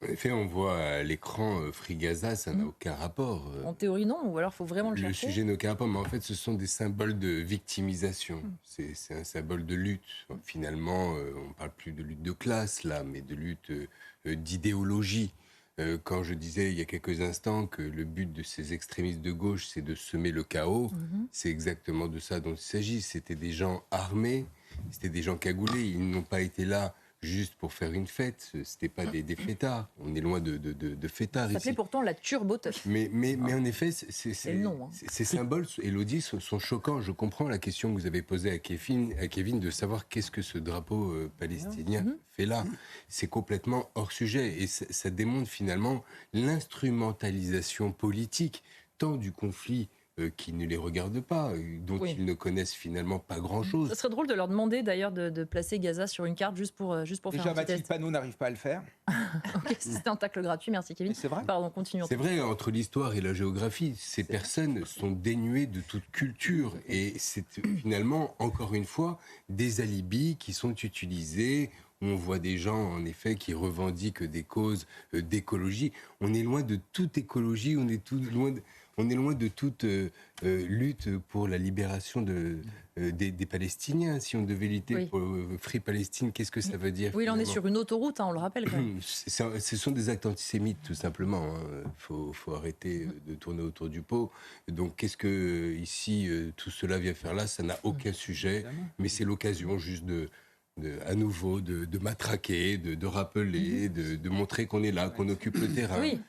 En effet, on voit à l'écran Free Gaza, ça n'a Mmh. aucun rapport. En théorie, non, ou alors il faut vraiment le Le chercher? sujet n'a aucun rapport, mais en fait, ce sont des symboles de victimisation. Mmh. C'est un symbole de lutte. Finalement, on ne parle plus de lutte de classe, là, mais de lutte d'idéologie. Quand je disais il y a quelques instants que le but de ces extrémistes de gauche, c'est de semer le chaos, Mmh. c'est exactement de ça dont il s'agit. C'était des gens armés, c'était des gens cagoulés. Ils n'ont pas été là juste pour faire une fête. C'était pas des fêtards. On est loin de fêtards Ça s'appelait ici. pourtant la turboteuf. Mais en effet, C'est le nom, hein. ces symboles, Élodie, sont choquants. Je comprends la question que vous avez posée à Kevin de savoir qu'est-ce que ce drapeau palestinien fait là. C'est complètement hors sujet. Et ça démontre finalement l'instrumentalisation politique, tant du conflit qui ne les regarde pas, dont Oui. ils ne connaissent finalement pas Ce grand-chose. serait drôle de leur demander d'ailleurs de placer Gaza sur une carte juste pour faire Déjà, un petit Mathilde test. Panot n'arrive pas à le faire. Ok, c'était un tacle gratuit, merci Kevin. Mais c'est vrai. Pardon, continuons. C'est vrai, entre l'histoire et la géographie, ces personnes sont dénuées de toute culture. Et c'est finalement, encore une fois, des alibis qui sont utilisés. On voit des gens, en effet, qui revendiquent des causes d'écologie. On est loin de toute écologie, on est loin de toute lutte pour la libération des Palestiniens. Si on devait lutter Oui. pour Free Palestine, qu'est-ce que ça veut dire? Oui, là on est finalement sur une autoroute, hein, on le rappelle quand même. Ce sont des actes antisémites, tout simplement. Il faut arrêter de tourner autour du pot. Donc, qu'est-ce que ici tout cela vient faire là? Ça n'a aucun sujet, Évidemment. mais c'est l'occasion juste à nouveau de matraquer, de rappeler, de montrer qu'on est là, qu'on occupe le terrain. Oui.